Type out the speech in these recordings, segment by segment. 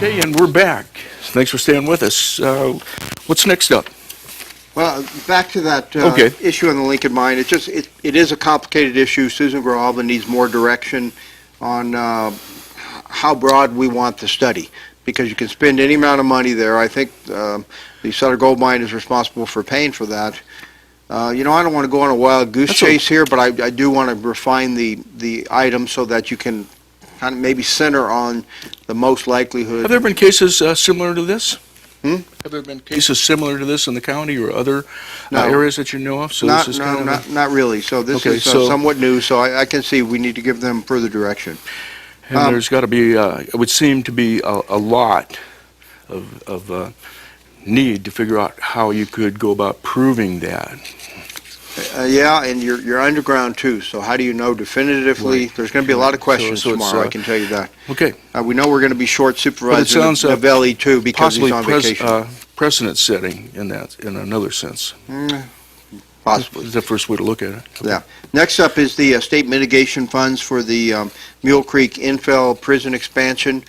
Okay, and we're back. Thanks for staying with us. What's next up? Well, back to that Okay. issue on the Lincoln mine. It is a complicated issue. Susan Grijalva needs more direction on how broad we want the study, because you can spend any amount of money there. I think the Sutter Gold Mine is responsible for paying for that. I don't want to go on a wild goose chase here, but I do want to refine the item so that you can kind of maybe center on the most likelihood. Have there been cases similar to this? Hmm? Have there been cases similar to this in the county or other No. areas that you know of? So this is kind of not really. So this Okay, is so- somewhat new, so I can see we need to give them further direction. and there's got to be, it would seem to be a lot of need to figure out how you could go about proving that. Yeah, and you're underground too, so how do you know definitively? Right. There's going to be a lot of questions So it's, tomorrow, I can tell you that. Okay. We know we're going to be short supervising sounds, Novelli too because he's Possibly on vacation. precedent setting in another sense. Possibly. Is the first way to look at it. Okay. Yeah. Next up is the state mitigation funds for the Mule Creek infill prison expansion.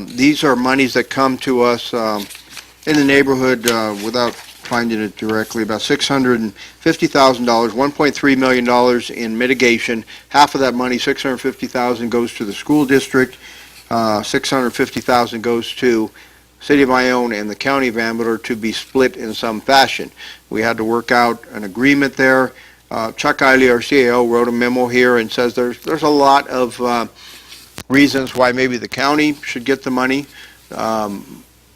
These are monies that come to us in the neighborhood without finding it directly, about $650,000, $1.3 million in mitigation. Half of that money, $650,000, goes to the school district. $650,000 goes to City of Ione and the County of Ambler to be split in some fashion. We had to work out an agreement there. Chuck Eiley, our CAO, wrote a memo here and says there's a lot of reasons why maybe the county should get the money.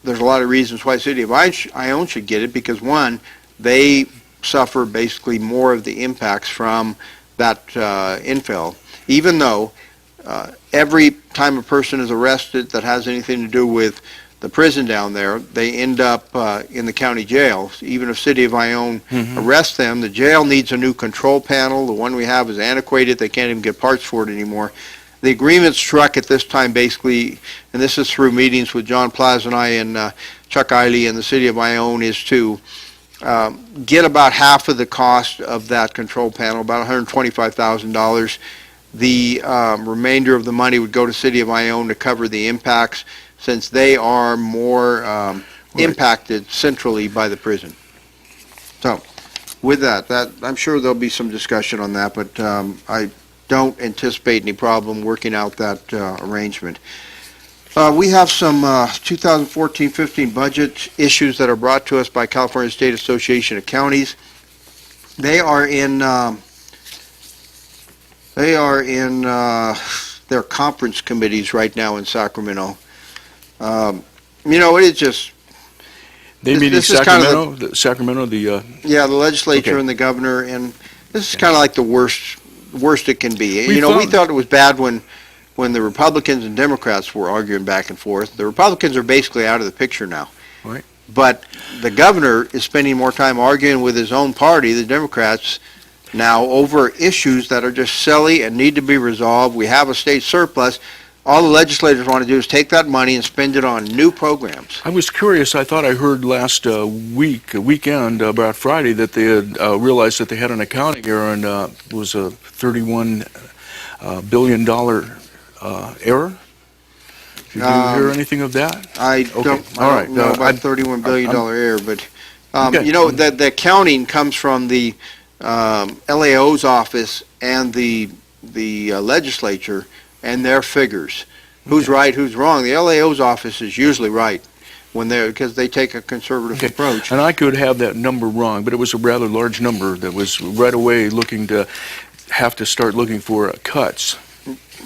There's a lot of reasons why the City of Ione should get it, because one, they suffer basically more of the impacts from that infill, even though every time a person is arrested that has anything to do with the prison down there, they end up in the county jail. Even if City of Ione arrests them, the jail needs a new control panel. The one we have is antiquated. They can't even get parts for it anymore. The agreement struck at this time basically, and this is through meetings with John Plaza and I and Chuck Eiley and the City of Ione, is to get about half of the cost of that control panel, about $125,000. The remainder of the money would go to City of Ione to cover the impacts, since they are more impacted centrally by the prison. So, with that, I'm sure there'll be some discussion on that, but I don't anticipate any problem working out that arrangement. We have some 2014-15 budget issues that are brought to us by California State Association of Counties. They are in their conference committees right now in Sacramento. It just... They meet in this is kind of Sacramento, yeah, the legislature Okay. and the governor, and this is kind of like the worst it can be. We We thought it was bad when the Republicans and Democrats were arguing back and forth. The Republicans are basically out of the picture now. Right. But the governor is spending more time arguing with his own party, the Democrats, now over issues that are just silly and need to be resolved. We have a state surplus. All the legislators want to do is take that money and spend it on new programs. I was curious. I thought I heard last weekend, about Friday, that they had realized that they had an accounting error, and it was a $31 billion error. Did you hear anything of that? I don't know about $31 billion error, but Okay. the accounting comes from the LAO's office and the legislature and their figures. Who's right, who's wrong? The LAO's office is usually right because they take a conservative approach. And I could have that number wrong, but it was a rather large number that was right away looking to have to start looking for cuts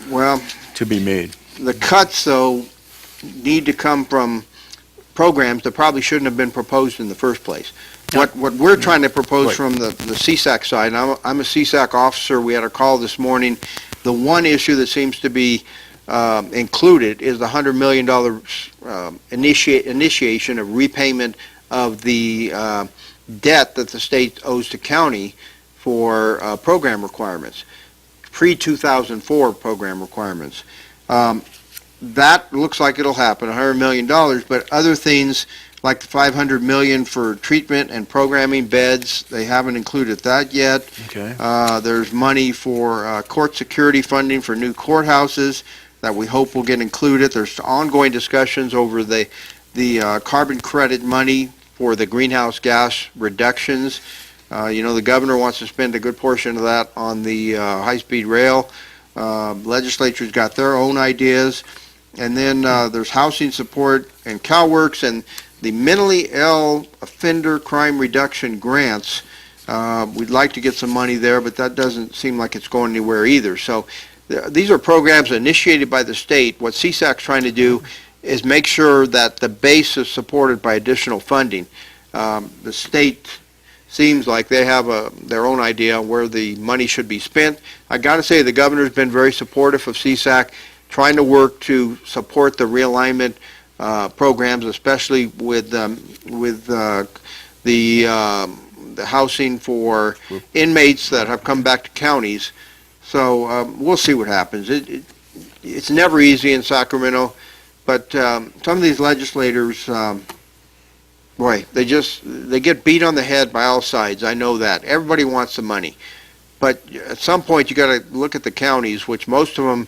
Well, to be made. the cuts, though, need to come from programs that probably shouldn't have been proposed in the first place. What we're trying to propose Right. from the CSAC side, and I'm a CSAC officer, we had a call this morning. The one issue that seems to be included is the $100 million initiation of repayment of the debt that the state owes to county for program requirements, pre-2004 program requirements. That looks like it'll happen, $100 million, but other things like the $500 million for treatment and programming beds, they haven't included that yet. Okay. There's money for court security funding for new courthouses. that we hope will get included. There's ongoing discussions over the carbon credit money for the greenhouse gas reductions. The governor wants to spend a good portion of that on the high-speed rail. Legislature's got their own ideas. And then there's housing support and CalWorks and the mentally ill offender crime reduction grants. We'd like to get some money there, but that doesn't seem like it's going anywhere either. So these are programs initiated by the state. What CSAC's trying to do is make sure that the base is supported by additional funding. The state seems like they have their own idea where the money should be spent. I got to say the governor's been very supportive of CSAC, trying to work to support the realignment programs, especially with the housing for inmates that have come back to counties. So we'll see what happens. It's never easy in Sacramento, but some of these legislators, boy, they get beat on the head by all sides. I know that. Everybody wants the money. But at some point, you got to look at the counties, which most of them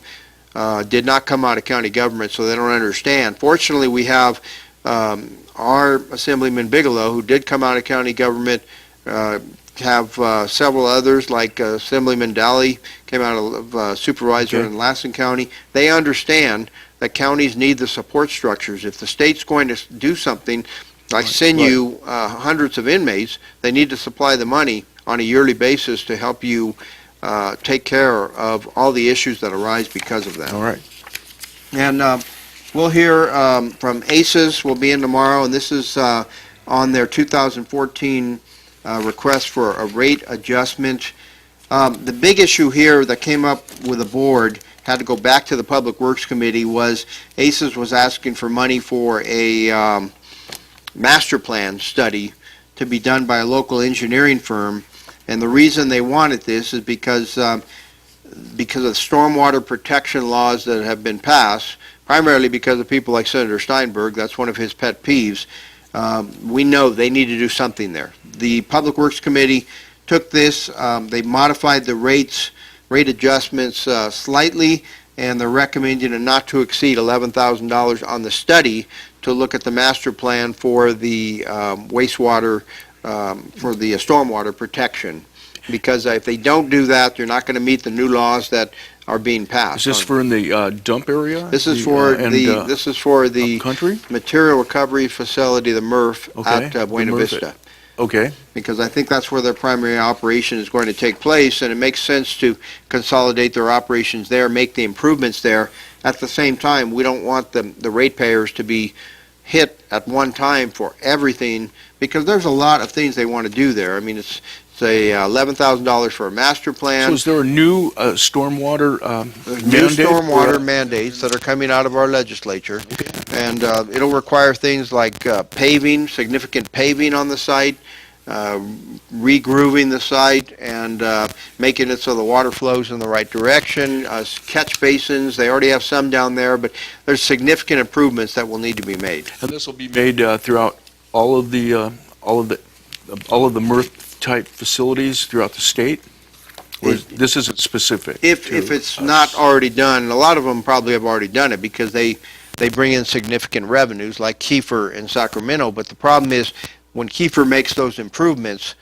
did not come out of county government, so they don't understand. Fortunately, we have our Assemblyman Bigelow, who did come out of county government, have several others, like Assemblyman Daly, came out of supervisor in Lassen County. They understand that counties need the support structures. If the state's going to do something, like send you hundreds of inmates, they need to supply the money on a yearly basis to help you take care of all the issues that arise because of that. All right. And we'll hear from ACES. We'll be in tomorrow, and this is on their 2014 request for a rate adjustment. The big issue here that came up with the board, had to go back to the Public Works Committee, was ACES was asking for money for a master plan study to be done by a local engineering firm. And the reason they wanted this is because of stormwater protection laws that have been passed, primarily because of people like Senator Steinberg. That's one of his pet peeves. We know they need to do something there. The Public Works Committee took this, they modified the rate adjustments slightly, and they're recommending a not to exceed $11,000 on the study to look at the master plan for the wastewater, for the stormwater protection. Because if they don't do that, they're not going to meet the new laws that are being passed. Is this for in the dump area? This is for the country material recovery facility, the MRF, at Buena Vista. Okay. Because I think that's where their primary operation is going to take place, and it makes sense to consolidate their operations there, make the improvements there. At the same time, we don't want the ratepayers to be hit at one time for everything, because there's a lot of things they want to do there. I mean, it's say $11,000 for a master plan. So is there a new stormwater New stormwater mandates that are coming out of our legislature, and it'll require things like paving, significant paving on the site, regrooving the site, and making it so the water flows in the right direction. Catch basins, they already have some down there, but there's significant improvements that will need to be made. And this will be made throughout all of the MRF type facilities throughout the state? Or this isn't specific? If it's not already done, a lot of them probably have already done it because they bring in significant revenues, like Kiefer in Sacramento. But the problem is, when Kiefer makes those improvements,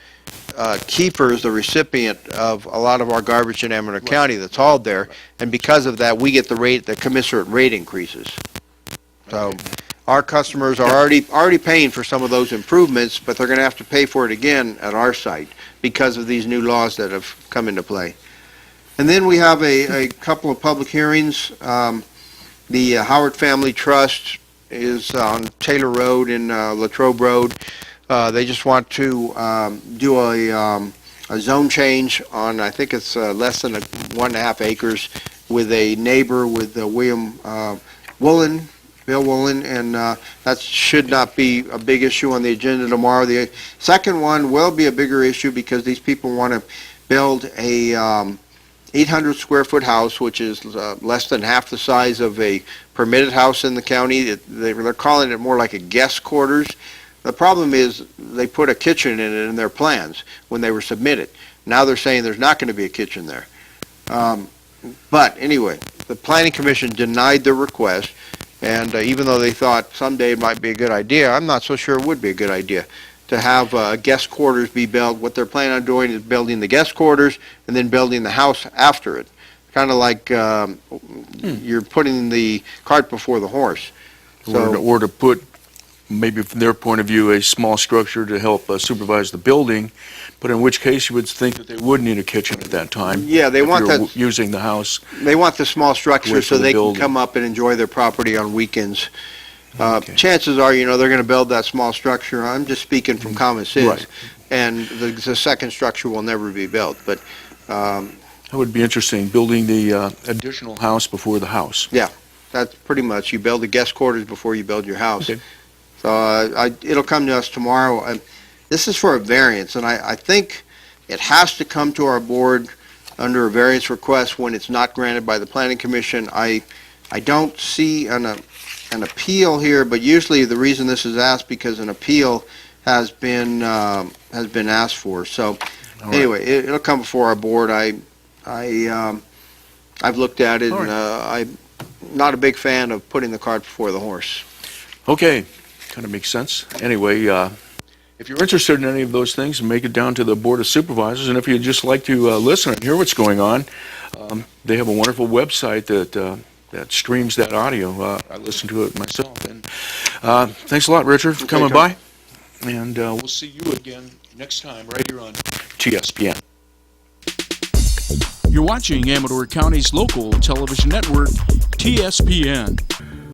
Kiefer is the recipient of a lot of our garbage in Amador County that's hauled there, and because of that, we get the commensurate rate increases. So our customers are already paying for some of those improvements, but they're going to have to pay for it again at our site because of these new laws that have come into play. And then we have a couple of public hearings. The Howard Family Trust is on Taylor Road and Latrobe Road. They just want to do a zone change on, I think it's less than 1.5 acres, with a neighbor, with William Woolen, Bill Woolen, and that should not be a big issue on the agenda tomorrow. The second one will be a bigger issue because these people want to build a 800 square foot house, which is less than half the size of a permitted house in the county. They're calling it more like a guest quarters. The problem is they put a kitchen in it in their plans when they were submitted. Now they're saying there's not going to be a kitchen there. But anyway, the Planning Commission denied the request, and even though they thought someday it might be a good idea, I'm not so sure it would be a good idea to have guest quarters be built. What they're planning on doing is building the guest quarters and then building the house after it. Kind of like you're putting the cart before the horse. Or to put, maybe from their point of view, a small structure to help supervise the building, but in which case you would think that they would need a kitchen at that time. Yeah, they if want you're that. Using the house. They want the small structure Wait for so the they can building. come up and enjoy their property on weekends. Okay. Chances are, they're going to build that small structure. I'm just speaking from common sense. Right. And the second structure will never be built. But That would be interesting, building the additional house before the house. that's pretty much, you build the guest quarters before you build your house. Okay. So it'll come to us tomorrow. This is for a variance, and I think it has to come to our board under a variance request when it's not granted by the Planning Commission. I don't see an appeal here, but usually the reason this is asked because an appeal has been asked for. So All right. anyway, it'll come before our board. I've looked at it, All and I'm not a big fan of putting the cart before the horse. Okay, kind of makes sense. Anyway, if you're interested in any of those things, make it down to the Board of Supervisors, and if you'd just like to listen and hear what's going on, they have a wonderful website that streams that audio. I listen to it myself. And thanks a lot, Richard, for coming by, and we'll see you again next time right here on TSPN. You're watching Amador County's local television network, TSPN.